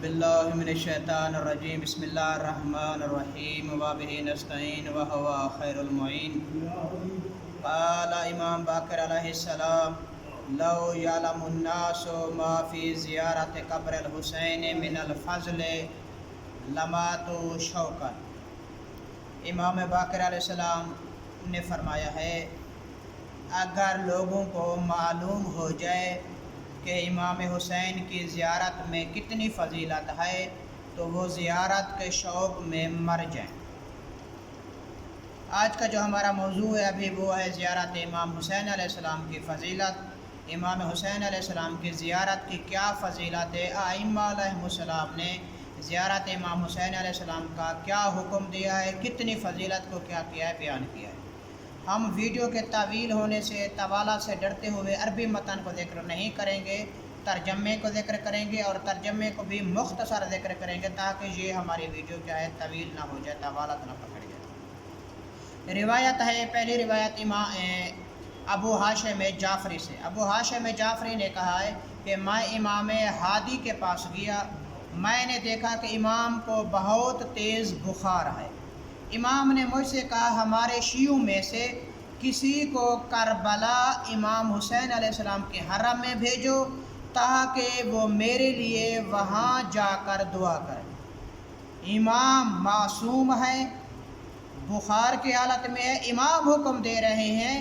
باللہ من الشیطان الرجیم بسم اللہ الرحمن الرحیم وبہ نستعین وہو خیر المعین۔ قال امام باقر علیہ السلام لو یعلم الناس ما فی زیارت قبر الحسین من الفضل لماتوا شوقا۔ امام باقر علیہ السلام نے فرمایا ہے اگر لوگوں کو معلوم ہو جائے کہ امام حسین کی زیارت میں کتنی فضیلت ہے تو وہ زیارت کے شوق میں مر جائیں۔ آج کا جو ہمارا موضوع ہے ابھی وہ ہے زیارت امام حسین علیہ السلام کی فضیلت۔ امام حسین علیہ السلام کی زیارت کی کیا فضیلت ہے، ائمہ علیہم السلام نے زیارت امام حسین علیہ السلام کا کیا حکم دیا ہے، کتنی فضیلت کو کیا کیا ہے، بیان کیا ہے۔ ہم ویڈیو کے طویل ہونے سے طوالت سے ڈرتے ہوئے عربی متن کو ذکر نہیں کریں گے، ترجمے کو ذکر کریں گے اور ترجمے کو بھی مختصر ذکر کریں گے تاکہ یہ ہماری ویڈیو کیا ہے طویل نہ ہو جائے، طوالت نہ پکڑ جائے۔ روایت ہے، پہلی روایت ابو ہاشم جعفری سے۔ ابو ہاشم جعفری نے کہا ہے کہ میں امام ہادی کے پاس گیا، میں نے دیکھا کہ امام کو بہت تیز بخار ہے۔ امام نے مجھ سے کہا ہمارے شیعوں میں سے کسی کو کربلا امام حسین علیہ السلام کے حرم میں بھیجو تاکہ وہ میرے لیے وہاں جا کر دعا کرے۔ امام معصوم ہے، بخار کی حالت میں ہے، امام حکم دے رہے ہیں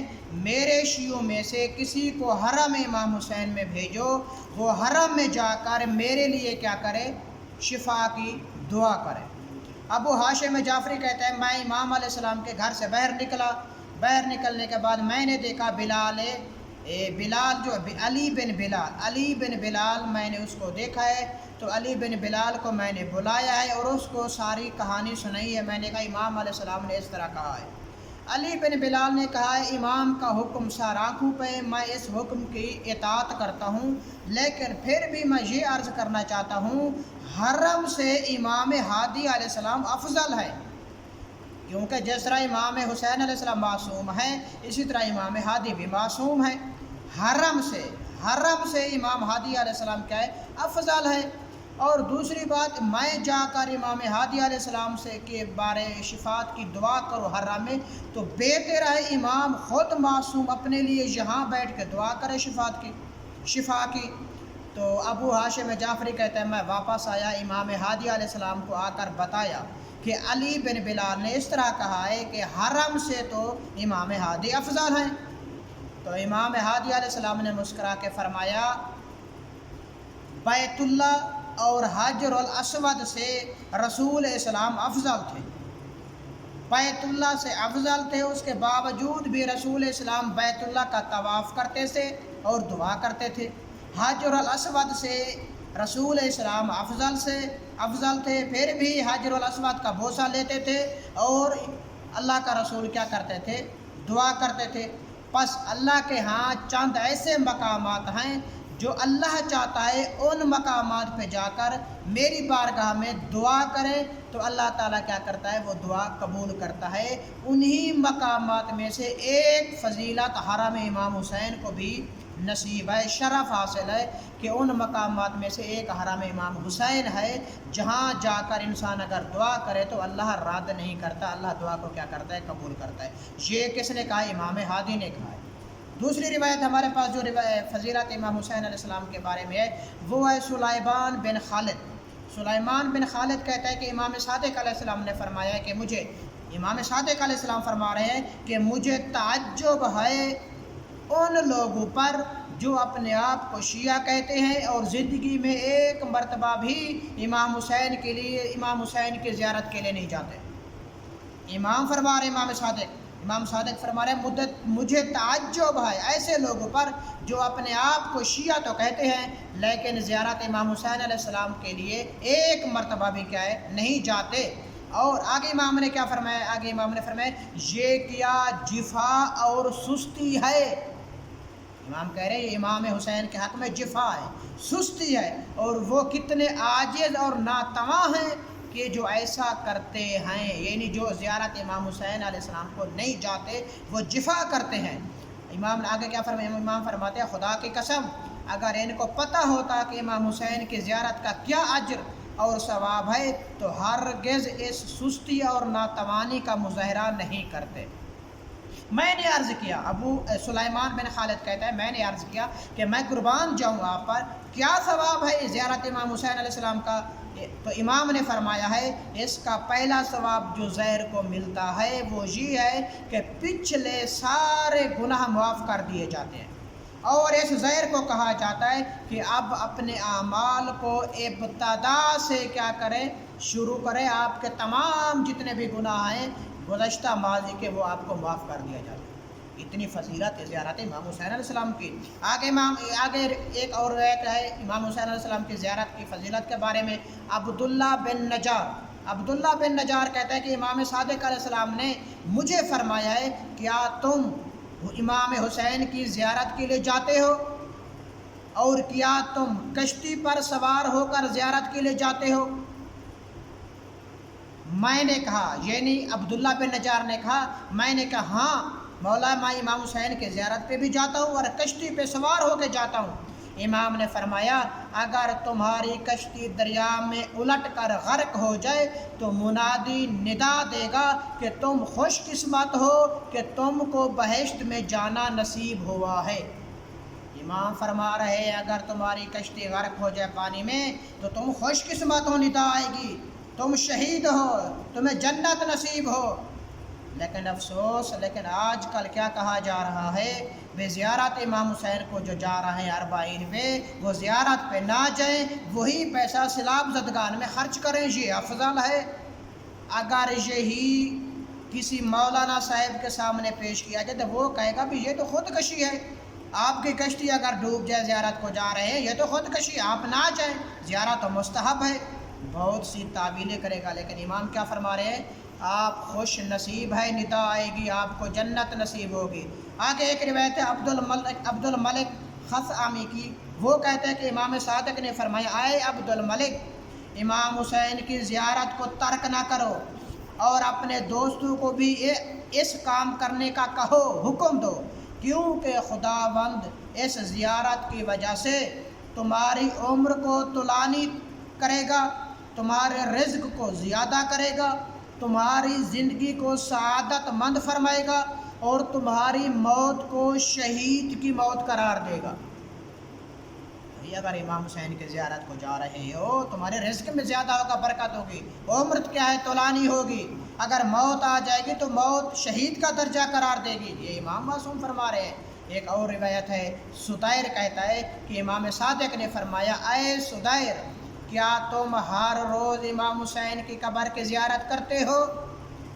میرے شیعوں میں سے کسی کو حرم امام حسین میں بھیجو، وہ حرم میں جا کر میرے لیے کیا کرے، شفا کی دعا کرے۔ ابو ہاشم جعفری کہتا ہے میں امام علیہ السلام کے گھر سے باہر نکلا، باہر نکلنے کے بعد میں نے دیکھا بلال جو علی بن بلال میں نے اس کو دیکھا ہے، تو علی بن بلال کو میں نے بلایا ہے اور اس کو ساری کہانی سنائی ہے۔ میں نے کہا امام علیہ السلام نے اس طرح کہا ہے۔ علی بن بلال نے کہا ہے امام کا حکم سر آنکھوں پہ، میں اس حکم کی اطاعت کرتا ہوں، لیکن پھر بھی میں یہ عرض کرنا چاہتا ہوں حرم سے امام ہادی علیہ السلام افضل ہے، کیونکہ جس طرح امام حسین علیہ السلام معصوم ہے اسی طرح امام ہادی بھی معصوم ہے۔ حرم سے امام ہادی علیہ السلام کیا ہے، افضل ہے۔ اور دوسری بات میں جا کر امام ہادی علیہ السلام سے کے بارے شفاعت کی دعا کرو حرم میں، تو بہتر ہے امام خود معصوم اپنے لیے یہاں بیٹھ کے دعا کرے شفا کی۔ تو ابو ہاشم جعفری کہتا ہے میں واپس آیا، امام ہادی علیہ السلام کو آ کر بتایا کہ علی بن بلال نے اس طرح کہا ہے کہ حرم سے تو امام ہادی افضل ہیں۔ تو امام ہادی علیہ السلام نے مسکرا کے فرمایا بیت اللہ اور حجر الاسود سے رسول اسلام افضل تھے، بیت اللہ سے افضل تھے، اس کے باوجود بھی رسول اسلام بیت اللہ کا طواف کرتے تھے اور دعا کرتے تھے۔ حجر الاسود سے رسول اسلام افضل تھے، پھر بھی حجر الاسود کا بوسہ لیتے تھے اور اللہ کا رسول کیا کرتے تھے، دعا کرتے تھے۔ پس اللہ کے ہاں چند ایسے مقامات ہیں جو اللہ چاہتا ہے ان مقامات پہ جا کر میری بارگاہ میں دعا کرے تو اللہ تعالیٰ کیا کرتا ہے، وہ دعا قبول کرتا ہے۔ انہی مقامات میں سے ایک فضیلت حرم امام حسین کو بھی نصیب ہے، شرف حاصل ہے کہ ان مقامات میں سے ایک حرم امام حسین ہے جہاں جا کر انسان اگر دعا کرے تو اللہ رد نہیں کرتا، اللہ دعا کو کیا کرتا ہے، قبول کرتا ہے۔ یہ کس نے کہا، امام ہادی نے کہا ہے۔ دوسری روایت ہمارے پاس جو فضیلت امام حسین علیہ السلام کے بارے میں ہے وہ ہے سلیمان بن خالد کہتا ہے کہ امام صادق علیہ السلام نے فرمایا کہ امام صادق علیہ السلام فرما رہے ہیں کہ مجھے تعجب ہے ان لوگوں پر جو اپنے آپ کو شیعہ کہتے ہیں اور زندگی میں ایک مرتبہ بھی امام حسین کی زیارت کے لیے نہیں جاتے۔ امام صادق فرما رہے ہیں مجھے تعجب ہے ایسے لوگوں پر جو اپنے آپ کو شیعہ تو کہتے ہیں لیکن زیارت امام حسین علیہ السلام کے لیے ایک مرتبہ بھی کیا ہے، نہیں جاتے۔ اور آگے امام نے کیا فرمایا، یہ کیا جفا اور سستی ہے۔ امام کہہ رہے ہیں امام حسین کے حق میں جفا ہے، سستی ہے، اور وہ کتنے عاجز اور ناتواں ہیں کہ جو ایسا کرتے ہیں، یعنی جو زیارت امام حسین علیہ السلام کو نہیں جاتے وہ جفا کرتے ہیں۔ امام نے آگے کیا فرمایا، امام فرماتے ہیں خدا کی قسم اگر ان کو پتہ ہوتا کہ امام حسین کی زیارت کا کیا اجر اور ثواب ہے تو ہرگز اس سستی اور ناتوانی کا مظاہرہ نہیں کرتے۔ میں نے عرض کیا، ابو سلیمان بن خالد کہتا ہے میں نے عرض کیا کہ میں قربان جاؤں آپ پر، کیا ثواب ہے زیارت امام حسین علیہ السلام کا؟ تو امام نے فرمایا ہے اس کا پہلا ثواب جو زیر کو ملتا ہے وہ یہ ہے کہ پچھلے سارے گناہ معاف کر دیے جاتے ہیں، اور اس زیر کو کہا جاتا ہے کہ اب اپنے اعمال کو ابتدا سے کیا کریں، شروع کریں، آپ کے تمام جتنے بھی گناہ ہیں گزشتہ ماضی کے وہ آپ کو معاف کر دیا جاتا ہے۔ اتنی فضیلت ہے زیارت امام حسین علیہ السلام کی۔ آگے ایک اور روایت ہے امام حسین علیہ السلام کی زیارت کی فضیلت کے بارے میں۔ عبداللہ بن نجار کہتا ہے کہ امام صادق علیہ السلام نے مجھے فرمایا ہے کیا تم امام حسین کی زیارت کے لیے جاتے ہو، اور کیا تم کشتی پر سوار ہو کر زیارت کے لیے جاتے ہو؟ میں نے کہا، یعنی عبداللہ بن نجار نے کہا، میں نے کہا ہاں مولا میں امام حسین کے زیارت پہ بھی جاتا ہوں اور کشتی پہ سوار ہو کے جاتا ہوں۔ امام نے فرمایا اگر تمہاری کشتی دریا میں الٹ کر غرق ہو جائے تو منادی ندا دے گا کہ تم خوش قسمت ہو کہ تم کو بہشت میں جانا نصیب ہوا ہے۔ امام فرما رہے ہیں اگر تمہاری کشتی غرق ہو جائے پانی میں تو تم خوش قسمت ہو، ندا آئے گی، تم شہید ہو، تمہیں جنت نصیب ہو۔ لیکن افسوس، لیکن آج کل کیا کہا جا رہا ہے، بے زیارت امام حسین کو جو جا رہے ہیں اربعین پہ وہ زیارت پہ نہ جائیں، وہی پیسہ سیلاب زدگان میں خرچ کریں، یہ افضل ہے۔ اگر یہی کسی مولانا صاحب کے سامنے پیش کیا جائے تو وہ کہے گا بھی یہ تو خودکشی ہے، آپ کی کشتی اگر ڈوب جائے زیارت کو جا رہے ہیں یہ تو خودکشی، آپ نہ جائیں، زیارت تو مستحب ہے، بہت سی تعویلیں کرے گا۔ لیکن امام کیا فرما رہے ہیں، آپ خوش نصیب ہے، ندا آئے گی، آپ کو جنت نصیب ہوگی۔ آگے ایک روایت ہے عبد الملک خثعمی کی، وہ کہتے ہیں کہ امام صادق نے فرمایا اے عبد الملک، امام حسین کی زیارت کو ترک نہ کرو اور اپنے دوستوں کو بھی اس کام کرنے کا کہو، حکم دو، کیونکہ خداوند اس زیارت کی وجہ سے تمہاری عمر کو طولانی کرے گا، تمہارے رزق کو زیادہ کرے گا، تمہاری زندگی کو سعادت مند فرمائے گا، اور تمہاری موت کو شہید کی موت قرار دے گا۔ اگر امام حسین کی زیارت کو جا رہے ہو تمہارے رزق میں زیادہ ہوگا، برکت ہوگی، عمر کیا ہے طولانی ہوگی، اگر موت آ جائے گی تو موت شہید کا درجہ قرار دے گی، یہ امام معصوم فرما رہے ہیں۔ ایک اور روایت ہے، سدیر کہتا ہے کہ امام صادق نے فرمایا اے سدیر، کیا تم ہر روز امام حسین کی قبر کی زیارت کرتے ہو؟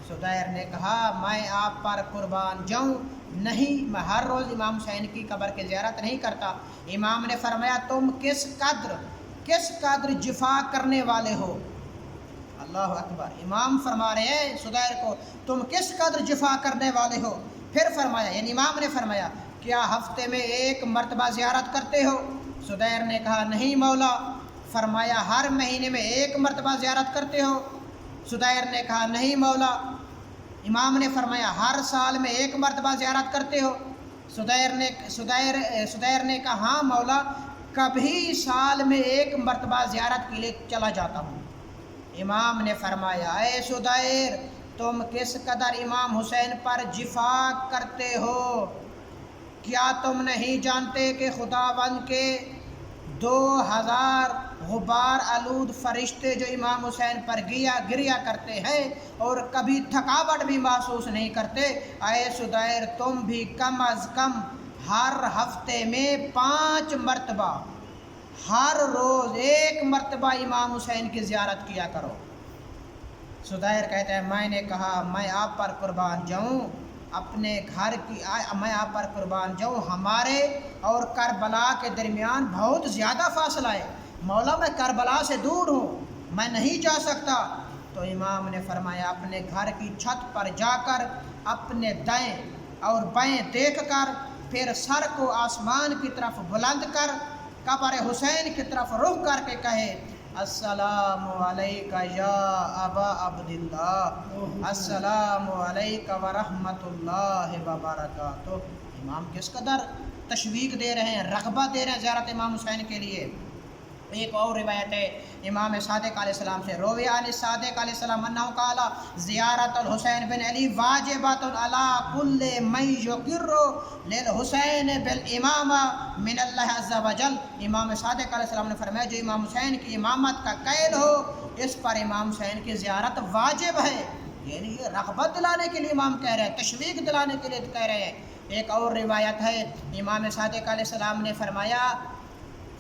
سدیر نے کہا میں آپ پر قربان جاؤں، نہیں، میں ہر روز امام حسین کی قبر کی زیارت نہیں کرتا۔ امام نے فرمایا تم کس قدر جفا کرنے والے ہو، اللہ اکبر، امام فرما رہے ہیں سدیر کو تم کس قدر جفا کرنے والے ہو۔ پھر فرمایا، یعنی امام نے فرمایا کیا ہفتے میں ایک مرتبہ زیارت کرتے ہو؟ سدیر نے کہا نہیں مولا۔ فرمایا ہر مہینے میں ایک مرتبہ زیارت کرتے ہو؟ سدیر نے کہا نہیں مولا۔ امام نے فرمایا ہر سال میں ایک مرتبہ زیارت کرتے ہو؟ سدیر نے کہا ہاں مولا، کبھی سال میں ایک مرتبہ زیارت کے لیے چلا جاتا ہوں۔ امام نے فرمایا اے سدیر، تم کس قدر امام حسین پر جفا کرتے ہو، کیا تم نہیں جانتے کہ خداوند کے 2000 غبار آلود فرشتے جو امام حسین پر گریا کرتے ہیں اور کبھی تھکاوٹ بھی محسوس نہیں کرتے؟ اے سدیر، تم بھی کم از کم ہر ہفتے میں 5 مرتبہ، ہر روز 1 مرتبہ امام حسین کی زیارت کیا کرو۔ سدیر کہتے ہیں میں نے کہا میں آپ پر قربان جاؤں، میں آپ پر قربان جاؤں، ہمارے اور کربلا کے درمیان بہت زیادہ فاصلہ ہے، مولا میں کربلا سے دور ہوں، میں نہیں جا سکتا۔ تو امام نے فرمایا اپنے گھر کی چھت پر جا کر اپنے دائیں اور بائیں دیکھ کر پھر سر کو آسمان کی طرف بلند کر قبر حسین کی طرف رخ کر کے کہے السلام علیکہ یا ابا عبداللہ، السلام علیکہ ورحمۃ اللہ وبرکاتہ۔ امام کس قدر تشویق دے رہے ہیں، رغبت دے رہے ہیں زیارت امام حسین کے لیے۔ ایک اور روایت ہے امام صادق علیہ السلام سے، روی عن صادق علیہ السلام انہ قال زیارت الحسین بن علی واجبۃ علی کل من یقر للحسین بالامامہ من اللہ عز وجل۔ امام صادق علیہ السلام نے فرمایا جو امام حسین کی امامت کا قائل ہو اس پر امام حسین کی زیارت واجب ہے، یعنی یہ رغبت دلانے کے لیے امام کہہ رہے ہیں، تشویق دلانے کے لیے کہہ رہے ہیں۔ ایک اور روایت ہے امام صادق علیہ السلام نے فرمایا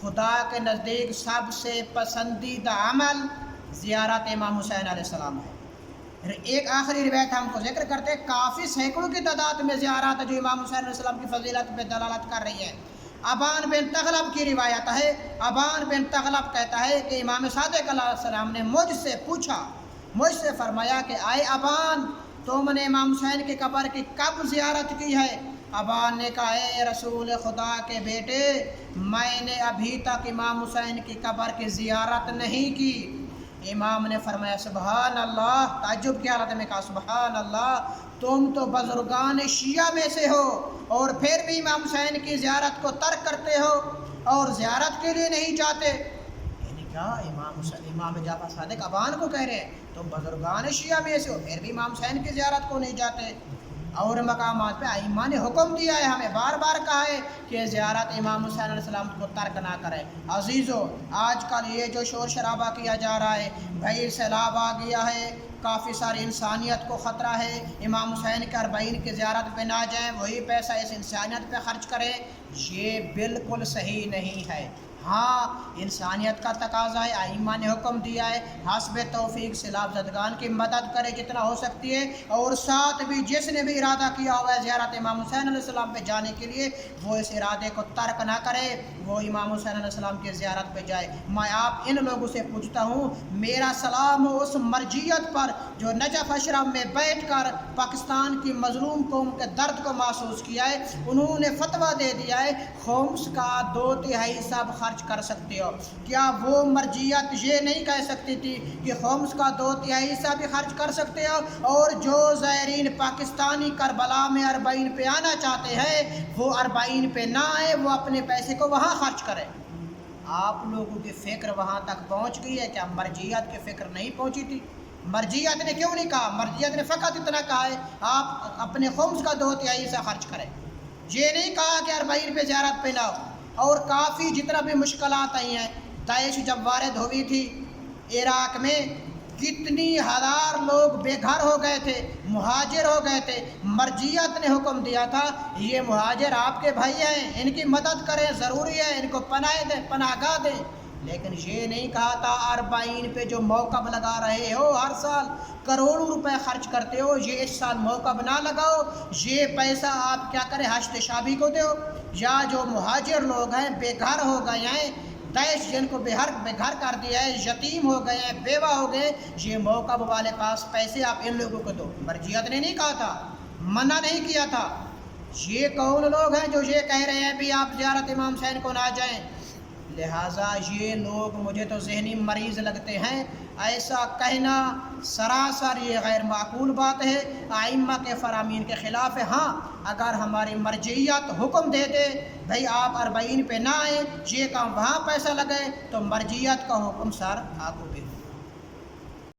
خدا کے نزدیک سب سے پسندیدہ عمل زیارت امام حسین علیہ السلام ہے۔ ایک آخری روایت ہم کو ذکر کرتے ہیں، کافی سینکڑوں کی تعداد میں زیارات جو امام حسین علیہ السلام کی فضیلت پہ دلالت کر رہی ہے۔ ابان بن تغلب کی روایت ہے، ابان بن تغلب کہتا ہے کہ امام صادق علیہ السلام نے مجھ سے پوچھا، مجھ سے فرمایا کہ آئے ابان تم نے امام حسین کی قبر کی کب زیارت کی ہے؟ ابان نے کہا اے رسول خدا کے بیٹے میں نے ابھی تک امام حسین کی قبر کی زیارت نہیں کی۔ امام نے فرمایا سبحان اللہ، تعجب کی حالت میں کہا سبحان اللہ، تم تو بزرگان شیعہ میں سے ہو اور پھر بھی امام حسین کی زیارت کو ترک کرتے ہو اور زیارت کے لیے نہیں جاتے۔ یعنی کیا امام جعفر صادق ابان کو کہہ رہے ہیں تم بزرگان شیعہ میں سے ہو پھر بھی امام حسین کی زیارت کو نہیں جاتے۔ اور مقامات پہ ائمہ نے حکم دیا ہے، ہمیں بار بار کہا ہے کہ زیارت امام حسین علیہ السلام کو ترک نہ کرے۔ عزیزو آج کل یہ جو شور شرابہ کیا جا رہا ہے، بھائی سیلاب آ گیا ہے، کافی ساری انسانیت کو خطرہ ہے، امام حسین کے 40 کی زیارت پہ نہ جائیں، وہی پیسہ اس انسانیت پہ خرچ کریں، یہ بالکل صحیح نہیں ہے۔ ہاں انسانیت کا تقاضا ہے، ائمہ نے حکم دیا ہے حسب توفیق سیلاب زدگان کی مدد کرے جتنا ہو سکتی ہے، اور ساتھ بھی جس نے بھی ارادہ کیا ہوا ہے زیارت امام حسین علیہ السلام پہ جانے کے لیے وہ اس ارادے کو ترک نہ کرے، وہ امام حسین علیہ السلام کی زیارت پہ جائے۔ میں آپ ان لوگوں سے پوچھتا ہوں میرا سلام ہو اس مرجیت پر جو نجف اشرف میں بیٹھ کر پاکستان کی مظلوم قوم کے درد کو محسوس کیا ہے، انہوں نے فتویٰ دے دیا ہے خمس کا 2/3 سب خرچ کر سکتے ہو۔ کیا وہ مرجیت یہ نہیں کہہ سکتی تھی کہ خمس کا 2/3 حصہ بھی خرچ کر سکتے ہو، اور جو زائرین پاکستانی کربلا میں 40 پہ آنا چاہتے ہیں وہ 40 پہ نہ آئے، وہ اپنے پیسے کو وہاں خرچ کریں؟ آپ لوگوں کی فکر وہاں تک پہنچ گئی ہے، کیا مرجیت کی فکر نہیں پہنچی تھی؟ مرجیت نے کیوں نہیں کہا؟ مرجیت نے فقط اتنا کہا ہے آپ اپنے خمس کا 2/3 حصہ خرچ کریں، یہ نہیں کہا کہ 40 پہ زیارت پہ نہ ہو۔ اور کافی جتنا بھی مشکلات آئی ہیں، داعش جب وارد ہوئی تھی عراق میں کتنی ہزار لوگ بے گھر ہو گئے تھے، مہاجر ہو گئے تھے، مرجیت نے حکم دیا تھا یہ مہاجر آپ کے بھائی ہیں، ان کی مدد کریں، ضروری ہے ان کو پناہ دیں، پناہ گاہ دیں، لیکن یہ نہیں کہا تھا 40 پہ جو موقف لگا رہے ہو ہر سال کروڑوں روپے خرچ کرتے ہو، یہ اس سال موقف نہ لگاؤ، یہ پیسہ آپ کیا کریں حشد شعبی کو دو، یا جو مہاجر لوگ ہیں بے گھر ہو گئے ہیں، داعش جن کو بے گھر کر دیا ہے، یتیم ہو گئے ہیں، بیوہ ہو گئے، یہ موقف والے پاس پیسے آپ ان لوگوں کو دو۔ مرجیت نے نہیں کہا تھا، منع نہیں کیا تھا۔ یہ کون لوگ ہیں جو یہ کہہ رہے ہیں بھی آپ زیارت امام حسین کو نہ جائیں؟ لہٰذا یہ لوگ مجھے تو ذہنی مریض لگتے ہیں، ایسا کہنا سراسر یہ غیر معقول بات ہے، ائمہ کے فرامین کے خلاف ہے۔ ہاں اگر ہماری مرجعیت حکم دے دے بھائی آپ 40 پہ نہ آئیں، یہ کام وہاں پیسہ لگے، تو مرجعیت کا حکم سر آپ کو بھی